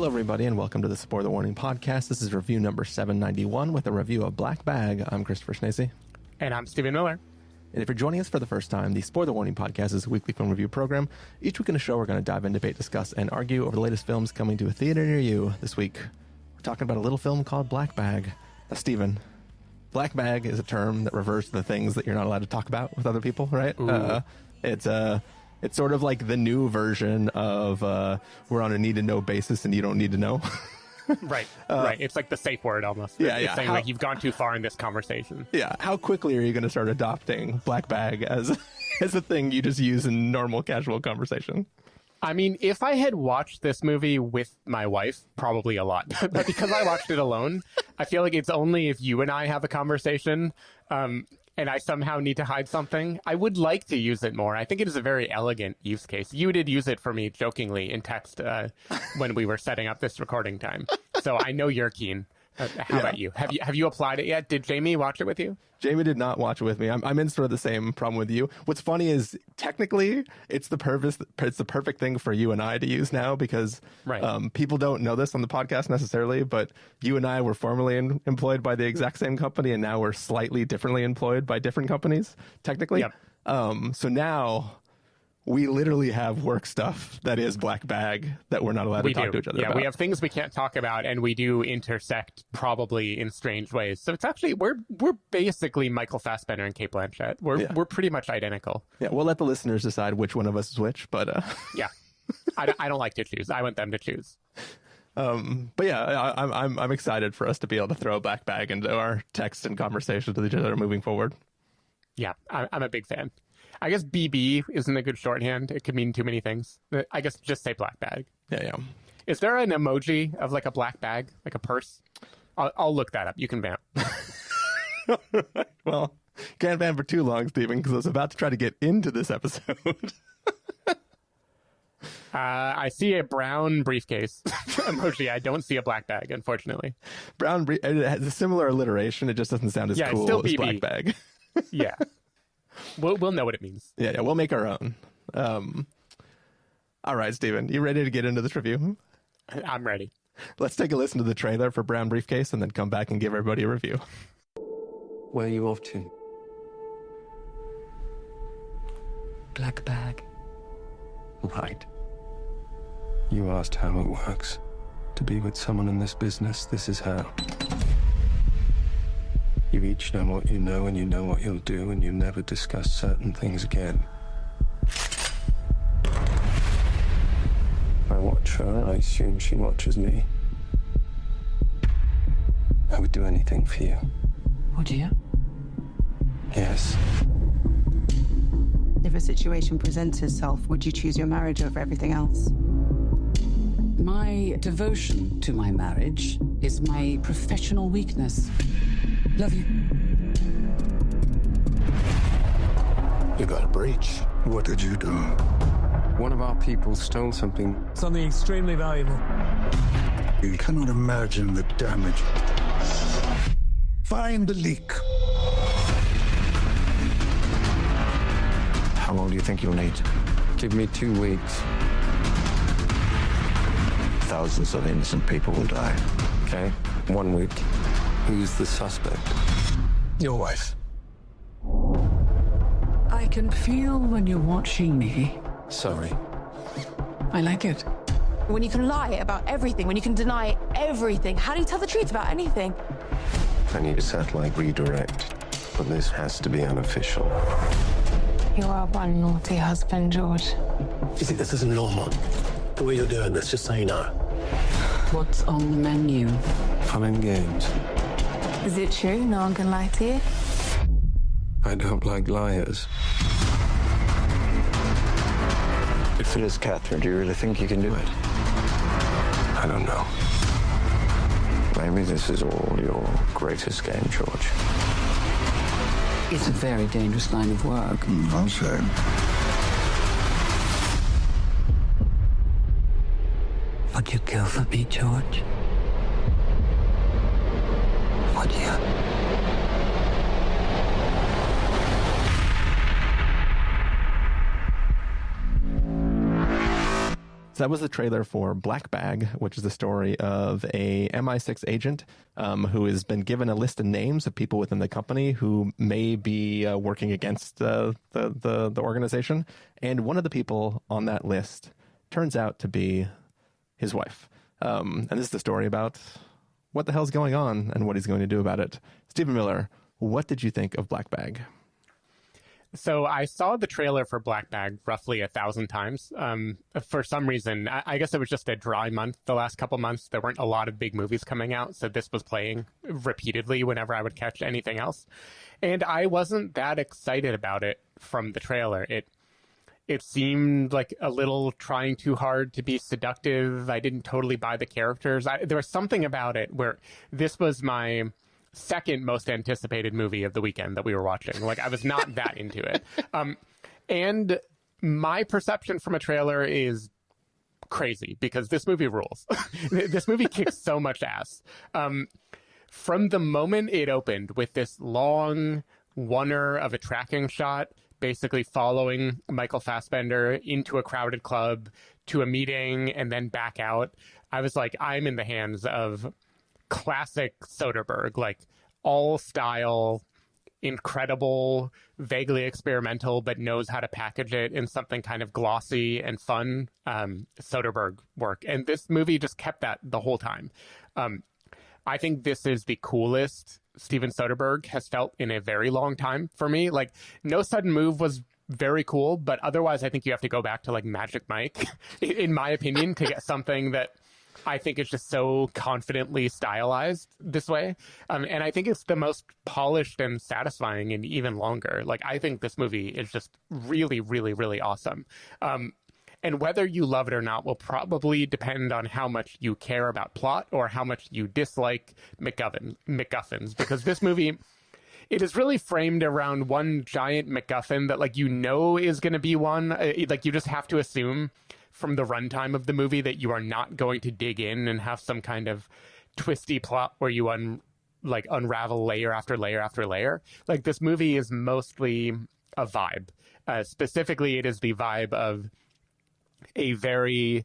Hello, everybody, and welcome to the Spoiler Warning Podcast. This is review number 791 with a review of Black Bag. I'm Christopher Schnese. And I'm Stephen Miller. And if you're joining us for the first time, the Spoiler Warning Podcast is a weekly film review program. Each week in the show, we're going to dive in, debate, discuss, and argue over the latest films coming to a theater near you. This week, we're talking about a little film called Black Bag. Now, Stephen, Black Bag is a term that refers to the things that you're not allowed to talk about with other people, right? It's sort of like the new version of we're on a need-to-know basis and you don't need to know. Right. It's like the safe word almost. It's saying like you've gone too far in this conversation. Yeah. How quickly are you going to start adopting Black Bag as a thing you just use in normal casual conversation? I mean, if I had watched this movie with my wife, probably a lot. But because I watched it alone, I feel like it's only if you and I have a conversation and I somehow need to hide something, I would like to use it more. I think it is a very elegant use case. You did use it for me jokingly in text when we were setting up this recording time. So I know you're keen. How about you? Have you applied it yet? Did Jamie watch it with you? Jamie did not watch it with me. I'm in sort of the same problem with you. What's funny is technically it's the perfect thing for you and I to use now because people don't know this on the podcast necessarily, but you and I were formerly employed by the exact same company, and now we're slightly differently employed by different companies, technically. Yep. So now we literally have work stuff that is Black Bag that we're not allowed to talk to each other about. Yeah, we have things we can't talk about, and we do intersect probably in strange ways. So it's actually, we're basically Michael Fassbender and Cate Blanchett. We're pretty much identical. Yeah, we'll let the listeners decide which one of us is which, but... Yeah, I don't like to choose. I want them to choose. But yeah, I'm excited for us to be able to throw Black Bag into our text and conversations with each other moving forward. Yeah, I'm a big fan. I guess BB isn't a good shorthand. It could mean too many things. I guess just say Black Bag. Yeah. Is there an emoji of like a black bag, like a purse? I'll look that up. You can ban. Well, can't ban for too long, Stephen, because I was about to try to get into this episode. I see a brown briefcase emoji. I don't see a black bag, unfortunately. It has a similar alliteration. It just doesn't sound as cool still as BB. Black Bag. Yeah. We'll know what it means. Yeah, we'll make our own. All right, Stephen, you ready to get into this review? I'm ready. Let's take a listen to the trailer for Brown Briefcase and then come back and give everybody a review. Where are you off to? Black Bag. Right. You asked how it works. To be with someone in this business, this is how. You each know what you know, and you know what you'll do, and you never discuss certain things again. I watch her, I assume she watches me. I would do anything for you. Would you? Yes. If a situation presents itself, would you choose your marriage over everything else? My devotion to my marriage is my professional weakness. Love you. You got a breach. What did you do? One of our people stole something. Something extremely valuable. You cannot imagine the damage. Find the leak. How long do you think you'll need? Give me 2 weeks. Thousands of innocent people will die. Okay, 1 week. Who's the suspect? Your wife. I can feel when you're watching me. Sorry. I like it. When you can lie about everything, when you can deny everything, how do you tell the truth about anything? I need a satellite redirect, but this has to be unofficial. You are one naughty husband, George. You think this isn't normal? The way you're doing this, just so you know. What's on the menu? Fun and games. Is it true? No one can lie to you? I don't like liars. If it is Kathryn, do you really think you can do it? I don't know. Maybe this is all your greatest game, George. It's a very dangerous line of work. I'll say. Would you kill for me, George? Would you? So that was the trailer for Black Bag, which is the story of a MI6 agent who has been given a list of names of people within the company who may be working against the organization. And one of the people on that list turns out to be his wife. And this is the story about what the hell's going on and what he's going to do about it. Stephen Miller, what did you think of Black Bag? So I saw the trailer for Black Bag roughly 1,000 times. For some reason, I guess it was just a dry month the last couple months. There weren't a lot of big movies coming out, so this was playing repeatedly whenever I would catch anything else. And I wasn't that excited about it from the trailer. It seemed like a little trying too hard to be seductive. I didn't totally buy the characters. There was something about it where this was my second most anticipated movie of the weekend that we were watching. Like, I was not that into it. And my perception from a trailer is crazy because this movie rules. This movie kicks so much ass. From the moment it opened with this long oneer of a tracking shot, basically following Michael Fassbender into a crowded club to a meeting and then back out, I was like, I'm in the hands of classic Soderbergh, like all style, incredible, vaguely experimental, but knows how to package it in something kind of glossy and fun Soderbergh work. And this movie just kept that the whole time. I think this is the coolest Steven Soderbergh has felt in a very long time for me. Like, No Sudden Move was very cool, but otherwise I think you have to go back to like Magic Mike, in my opinion, to get something that I think is just so confidently stylized this way. And I think it's the most polished and satisfying and even longer. Like, I think this movie is just really, really, really awesome. And whether you love it or not will probably depend on how much you care about plot or how much you dislike MacGuffins. Because this movie, it is really framed around one giant MacGuffin that, like, you know is going to be one. Like, you just have to assume from the runtime of the movie that you are not going to dig in and have some kind of twisty plot where you unravel layer after layer after layer. Like, this movie is mostly a vibe. Specifically, it is the vibe of a very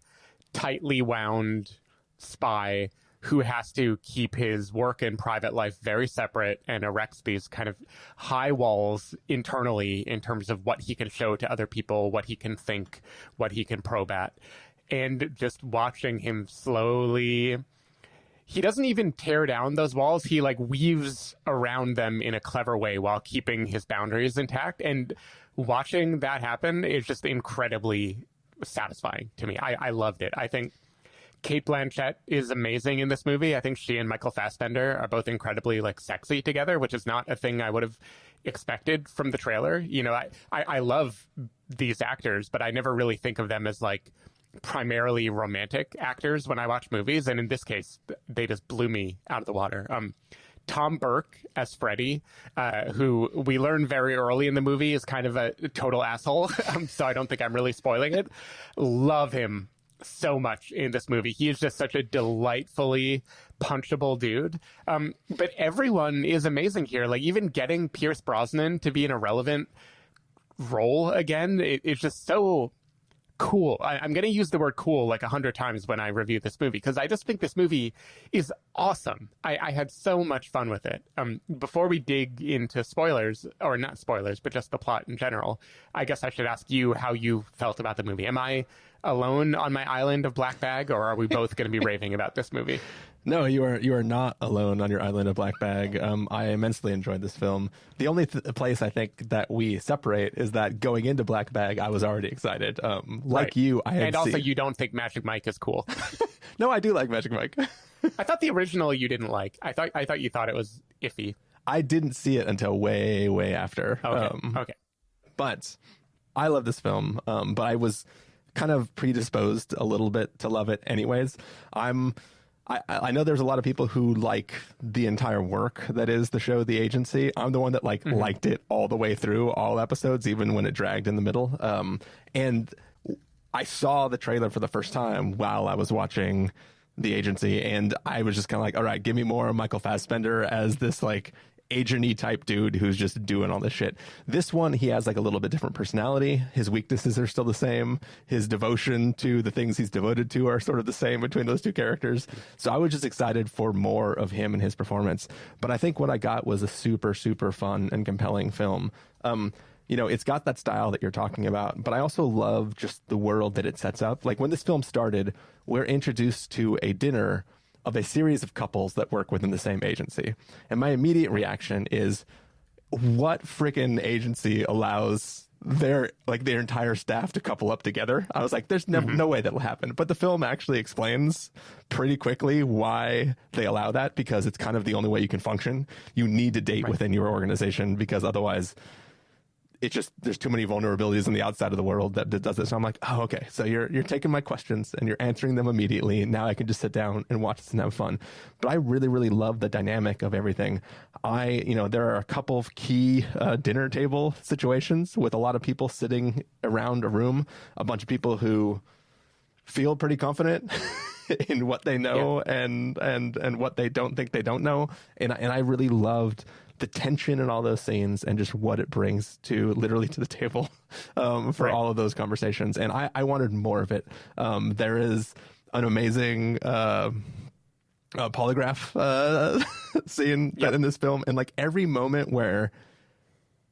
tightly wound spy who has to keep his work and private life very separate and erects these kind of high walls internally in terms of what he can show to other people, what he can think, what he can probe at. And just watching him slowly, he doesn't even tear down those walls. He like weaves around them in a clever way while keeping his boundaries intact. And watching that happen is just incredibly satisfying to me. I loved it. I think Cate Blanchett is amazing in this movie. I think she and Michael Fassbender are both incredibly like sexy together, which is not a thing I would have expected from the trailer. You know, I love these actors, but I never really think of them as like primarily romantic actors when I watch movies. And in this case, they just blew me out of the water. Tom Burke as Freddy, who we learn very early in the movie is kind of a total asshole. So I don't think I'm really spoiling it. Love him so much in this movie. He is just such a delightfully punchable dude. But everyone is amazing here. Like, even getting Pierce Brosnan to be in a relevant role again, it's just so cool. I'm going to use the word cool like 100 times when I review this movie, because I just think this movie is awesome. I had so much fun with it. Before we dig into spoilers, or not spoilers, but just the plot in general, I guess I should ask you how you felt about the movie. Am I alone on my island of Black Bag, or are we both going to be raving about this movie? No, you are not alone on your island of Black Bag. I immensely enjoyed this film. The only place I think that we separate is that going into Black Bag, I was already excited. Like you, I had and also you don't think Magic Mike is cool. No, I do like Magic Mike. I thought the original you didn't like. I thought you thought it was iffy. I didn't see it until way, way after. Okay. But I love this film. But I was kind of predisposed a little bit to love it anyways. I know there's a lot of people who like the entire work that is the show The Agency. I'm the one that liked it all the way through, all episodes, even when it dragged in the middle. And I saw the trailer for the first time while I was watching The Agency, and I was just kind of like, all right, give me more Michael Fassbender as this like agent-y type dude who's just doing all this shit. This one, he has like a little bit different personality. His weaknesses are still the same. His devotion to the things he's devoted to are sort of the same between those two characters. So I was just excited for more of him and his performance. But I think what I got was a super, super fun and compelling film. You know, it's got that style that you're talking about, but I also love just the world that it sets up. Like when this film started, we're introduced to a dinner of a series of couples that work within the same agency. And my immediate reaction is, what freaking agency allows their entire staff to couple up together? I was like, there's no way that'll happen. But the film actually explains pretty quickly why they allow that, because it's kind of the only way you can function. You need to date within your organization, because otherwise it's just, there's too many vulnerabilities on the outside of the world that does this. So I'm like, oh, okay. So you're taking my questions and you're answering them immediately. Now I can just sit down and watch this and have fun. But I really, really love the dynamic of everything. There are a couple of key dinner table situations with a lot of people sitting around a room, a bunch of people who feel pretty confident in what they know and what they don't think they don't know. And I really loved the tension in all those scenes and just what it brings to literally to the table for all of those conversations. And I wanted more of it. There is an amazing polygraph scene in this film. And like every moment where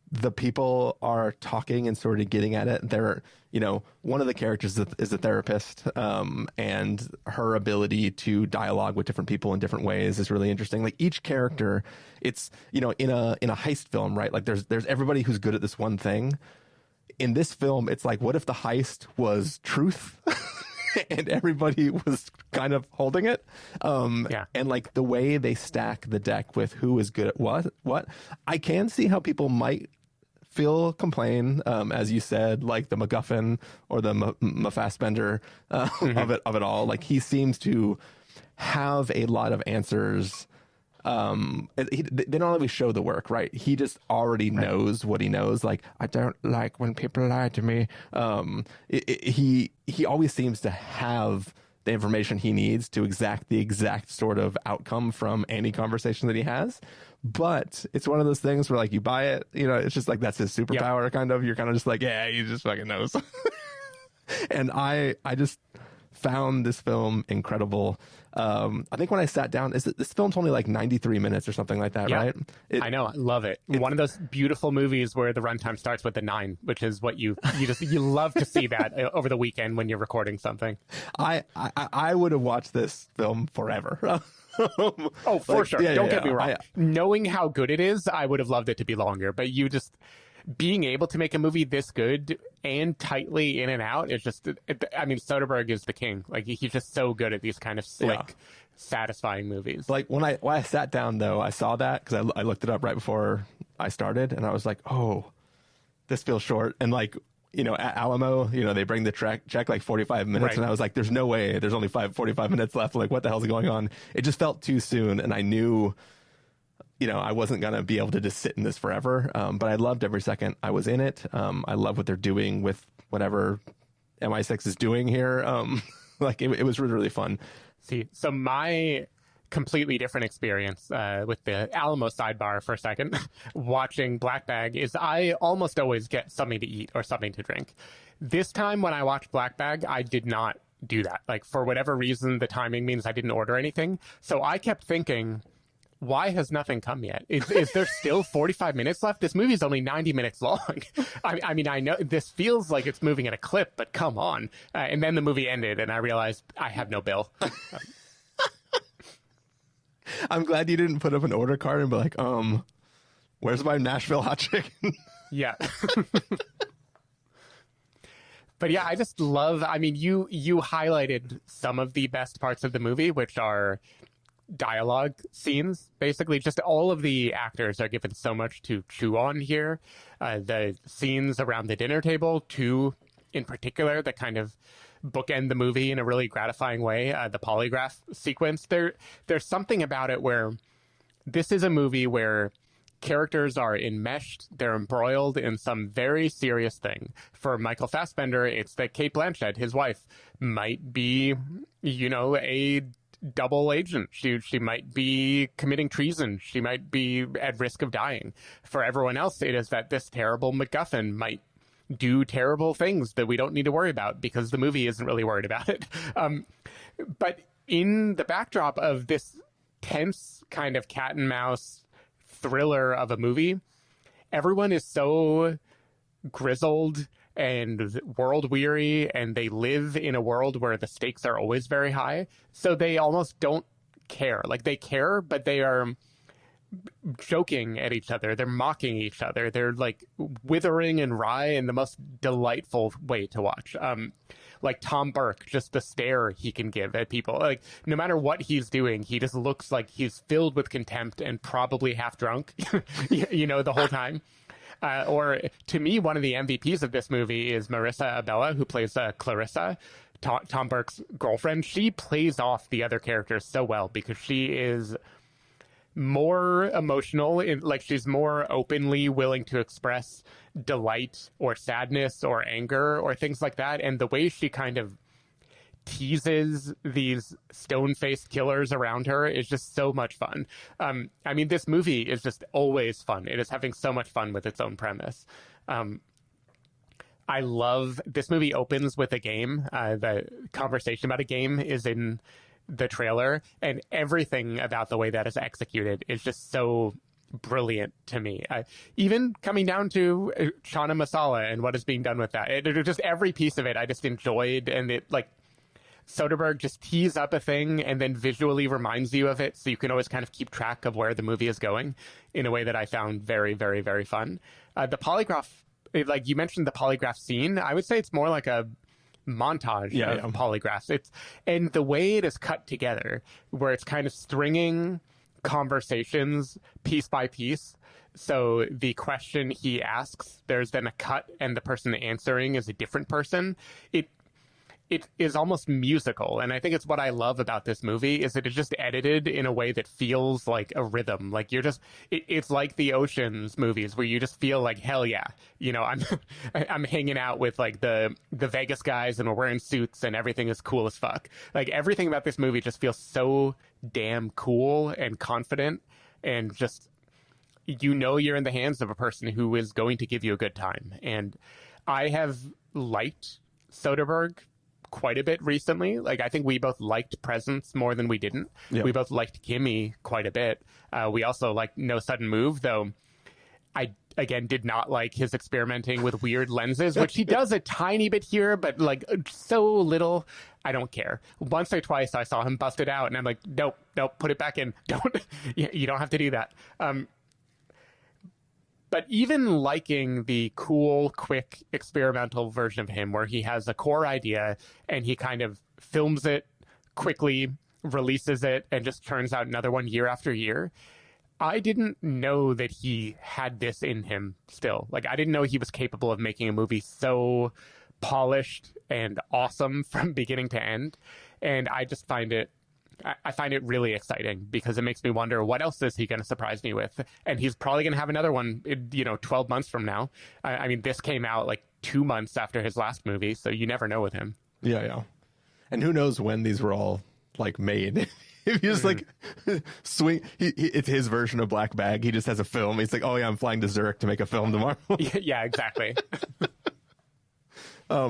the people are talking and sort of getting at it, one of the characters is a therapist, and her ability to dialogue with different people in different ways is really interesting. Like each character, it's, in a heist film, right? Like there's everybody who's good at this one thing. In this film, it's like, what if the heist was truth? And everybody was kind of holding it. And like the way they stack the deck with who is good at what, I can see how people might complain, as you said, like the MacGuffin or the Fassbender of it all. Like he seems to have a lot of answers. They don't always show the work, right? He just already knows what he knows. Like, I don't like when people lie to me. He always seems to have the information he needs to the exact sort of outcome from any conversation that he has. But it's one of those things where like you buy it, it's just like that's his superpower kind of. You're kind of just like, yeah, he just fucking knows. And I just found this film incredible. I think when I sat down, this film's only like 93 minutes or something like that, right? I know, I love it. One of those beautiful movies where the runtime starts with a 9, which is what you love to see that over the weekend when you're recording something. I would have watched this film forever. Oh, for sure. Don't get me wrong. Knowing how good it is, I would have loved it to be longer. But being able to make a movie this good and tightly in and out, it's just, Soderbergh is the king. Like, he's just so good at these kind of slick, satisfying movies. Like, when I sat down, though, I saw that, because I looked it up right before I started, and I was like, oh, this feels short. And, like, at Alamo, they bring the check like 45 minutes, and I was like, there's no way, there's only 45 minutes left. Like, what the hell's going on? It just felt too soon, and I knew I wasn't going to be able to just sit in this forever. But I loved every second I was in it. I love what they're doing with whatever MI6 is doing here. It was really, really fun. See, so my completely different experience with the Alamo sidebar for a second, watching Black Bag, is I almost always get something to eat or something to drink. This time when I watched Black Bag, I did not do that. Like, for whatever reason, the timing means I didn't order anything. So I kept thinking, why has nothing come yet? Is there still 45 minutes left? This movie is only 90 minutes long. I know this feels like it's moving at a clip, but come on. And then the movie ended, and I realized I have no bill. I'm glad you didn't put up an order card and be like, where's my Nashville hot chicken? Yeah. But yeah, I just love, you highlighted some of the best parts of the movie, which are dialogue scenes. Basically, just all of the actors are given so much to chew on here. The scenes around the dinner table, two in particular, that kind of bookend the movie in a really gratifying way. The polygraph sequence, there's something about it where this is a movie where characters are enmeshed, they're embroiled in some very serious thing. For Michael Fassbender, it's that Cate Blanchett, his wife, might be, a double agent. She might be committing treason. She might be at risk of dying. For everyone else, it is that this terrible MacGuffin might do terrible things that we don't need to worry about because the movie isn't really worried about it. But in the backdrop of this tense kind of cat and mouse thriller of a movie, everyone is so grizzled and world weary, and they live in a world where the stakes are always very high. So they almost don't care. Like, they care, but they are joking at each other. They're mocking each other. They're like withering and wry in the most delightful way to watch. Like Tom Burke, just the stare he can give at people. Like, no matter what he's doing, he just looks like he's filled with contempt and probably half drunk, the whole time. Or to me, one of the MVPs of this movie is Marissa Abella, who plays Clarissa, Tom Burke's girlfriend. She plays off the other characters so well because she is more emotional, she's more openly willing to express delight or sadness or anger or things like that. And the way she kind of teases these stone-faced killers around her is just so much fun. I mean, this movie is just always fun. It is having so much fun with its own premise. I love this movie opens with a game. The conversation about a game is in the trailer, and everything about the way that is executed is just so brilliant to me. Even coming down to Chana Masala and what is being done with that. Just every piece of it I just enjoyed, and it Soderbergh just tees up a thing and then visually reminds you of it, so you can always kind of keep track of where the movie is going in a way that I found very, very, very fun. The polygraph, you mentioned the polygraph scene, I would say it's more like a montage of polygraphs. And the way it is cut together, where it's kind of stringing conversations piece by piece. So the question he asks, there's then a cut, and the person answering is a different person. It is almost musical, and I think it's what I love about this movie is that it's just edited in a way that feels like a rhythm. Like it's like the Ocean's movies where you just feel like, hell yeah, I'm hanging out with like the Vegas guys and we're wearing suits and everything is cool as fuck. Like, everything about this movie just feels so damn cool and confident, and just you're in the hands of a person who is going to give you a good time. And I have liked Soderbergh quite a bit recently. Like, I think we both liked Presence more than we didn't. Yep. We both liked Gimme quite a bit. We also liked No Sudden Move, though I, again, did not like his experimenting with weird lenses, which he does a tiny bit here, but like so little, I don't care. Once or twice I saw him bust it out, and I'm like, nope, put it back in. You don't have to do that. But even liking the cool, quick, experimental version of him where he has a core idea and he kind of films it quickly, releases it, and just turns out another one year after year, I didn't know that he had this in him still. Like, I didn't know he was capable of making a movie so polished and awesome from beginning to end. And I just find it really exciting because it makes me wonder, what else is he going to surprise me with? And he's probably going to have another one, 12 months from now. I mean, this came out like 2 months after his last movie, so you never know with him. Yeah. And who knows when these were all like made. If you just like swing, it's his version of Black Bag. He just has a film. He's like, oh yeah, I'm flying to Zurich to make a film tomorrow. Yeah, exactly. I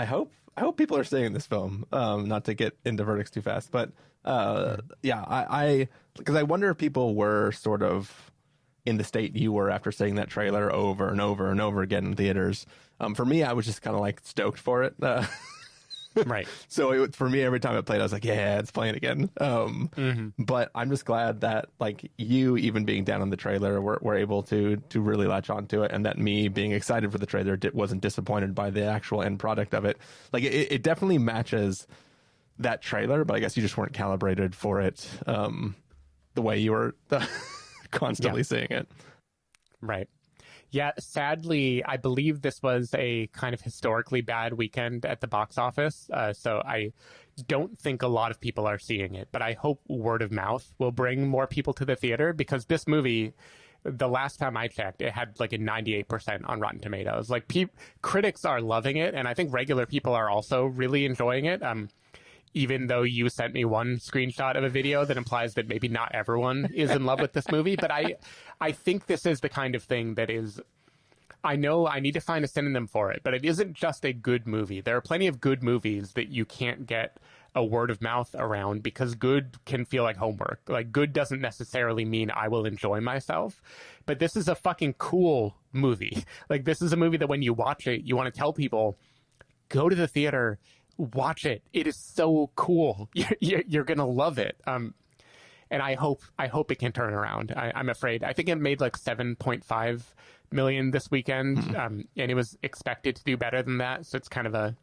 hope people are seeing this film. Not to get into verdicts too fast, but because I wonder if people were sort of in the state you were after seeing that trailer over and over and over again in theaters. For me, I was just kind of like stoked for it. Right. So for me, every time it played, I was like, yeah, it's playing again. But I'm just glad that like you, even being down in the trailer, were able to really latch onto it, and that me being excited for the trailer wasn't disappointed by the actual end product of it. Like it definitely matches that trailer, but I guess you just weren't calibrated for it the way you were constantly seeing it. Right. Yeah, sadly, I believe this was a kind of historically bad weekend at the box office, so I don't think a lot of people are seeing it, but I hope word of mouth will bring more people to the theater, because this movie, the last time I checked, it had like a 98% on Rotten Tomatoes. Like critics are loving it, and I think regular people are also really enjoying it. Even though you sent me one screenshot of a video that implies that maybe not everyone is in love with this movie, but I think this is the kind of thing that is. I know I need to find a synonym for it, but it isn't just a good movie. There are plenty of good movies that you can't get a word of mouth around because good can feel like homework. Like, good doesn't necessarily mean I will enjoy myself, but this is a fucking cool movie. Like, this is a movie that when you watch it, you want to tell people, go to the theater, watch it. It is so cool. You're going to love it. And I hope it can turn around. I'm afraid. I think it made like 7.5 million this weekend, and it was expected to do better than that. So it's kind of a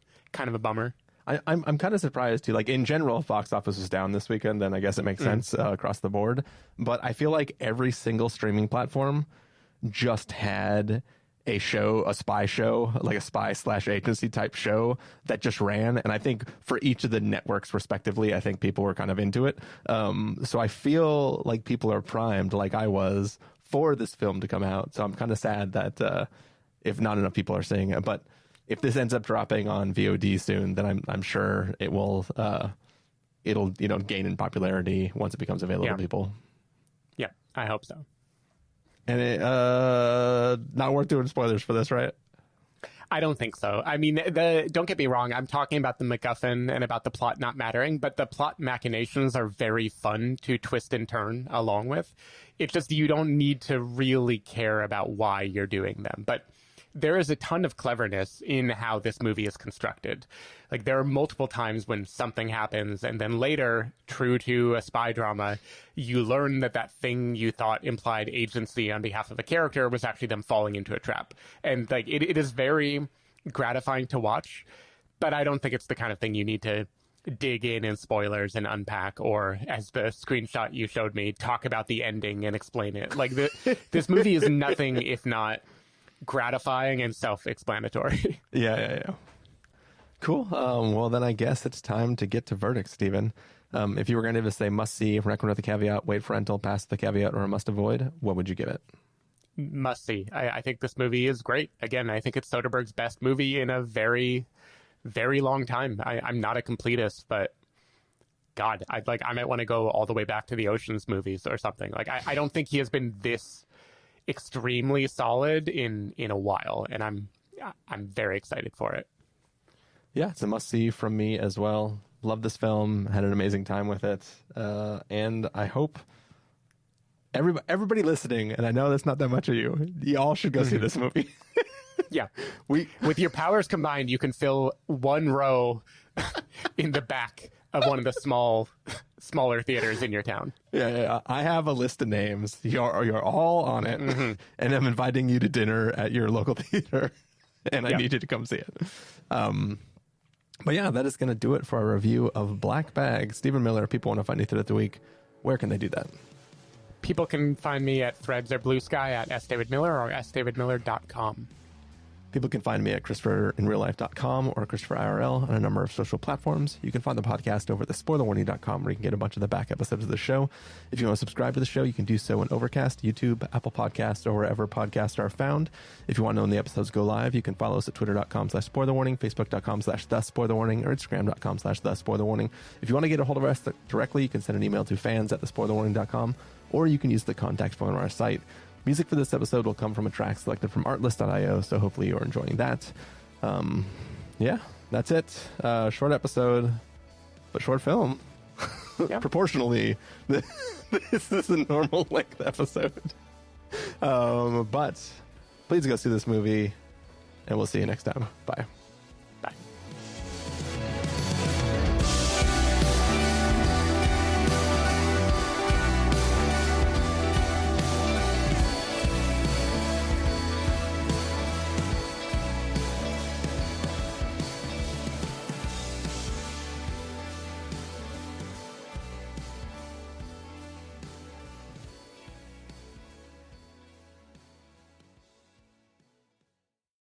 bummer. I'm kind of surprised too. Like, in general, box office was down this weekend, and I guess it makes sense across the board. But I feel like every single streaming platform just had a spy show, like a spy/agency type show that just ran. And I think for each of the networks respectively, I think people were kind of into it. So I feel like people are primed, like I was, for this film to come out. So I'm kind of sad that if not enough people are seeing it. But if this ends up dropping on VOD soon, then I'm sure it will it'll gain in popularity once it becomes available to people. Yeah, I hope so. And it, not worth doing spoilers for this, right? I don't think so. I mean, don't get me wrong. I'm talking about the MacGuffin and about the plot not mattering, but the plot machinations are very fun to twist and turn along with. It's just you don't need to really care about why you're doing them. But there is a ton of cleverness in how this movie is constructed. Like, there are multiple times when something happens, and then later, true to a spy drama, you learn that thing you thought implied agency on behalf of a character was actually them falling into a trap. And like, it is very gratifying to watch, but I don't think it's the kind of thing you need to dig in spoilers and unpack, or, as the screenshot you showed me, talk about the ending and explain it. Like, this movie is nothing if not gratifying and self-explanatory. Yeah. Cool. Well, then I guess it's time to get to verdicts, Steven. If you were going to say must see, recommend with a caveat, wait for rental, pass the caveat, or a must avoid, what would you give it? Must see. I think this movie is great. Again, I think it's Soderbergh's best movie in a very, very long time. I'm not a completist, but God, I might want to go all the way back to the Ocean's movies or something. Like, I don't think he has been this extremely solid in a while, and I'm very excited for it. Yeah, it's a must-see from me as well. Love this film, had an amazing time with it, and I hope everybody listening, and I know that's not that much of you, y'all should go see this movie. Yeah, with your powers combined, you can fill one row in the back of one of the smaller theaters in your town. Yeah. I have a list of names. You're all on it, and I'm inviting you to dinner at your local theater, and I need you to come see it. But yeah, that is going to do it for our review of Black Bag. Stephen Miller, people want to find you throughout the week. Where can they do that? People can find me at Threads or Blue Sky at sdavidmiller or sdavidmiller.com. People can find me at ChristopherInRealLife.com or ChristopherIRL on a number of social platforms. You can find the podcast over at thespoilerwarning.com, where you can get a bunch of the back episodes of the show. If you want to subscribe to the show, you can do so on Overcast, YouTube, Apple Podcasts, or wherever podcasts are found. If you want to know when the episodes go live, you can follow us at twitter.com/spoilerwarning, facebook.com/thespoilerwarning, or instagram.com/thespoilerwarning. If you want to get a hold of us directly, you can send an email to fans@thespoilerwarning.com, or you can use the contact phone on our site. Music for this episode will come from a track selected from artlist.io, so hopefully you're enjoying that. Yeah, that's it. Short episode, but short film. Yeah. Proportionally, this is a normal length episode. But please go see this movie, and we'll see you next time. Bye. Bye.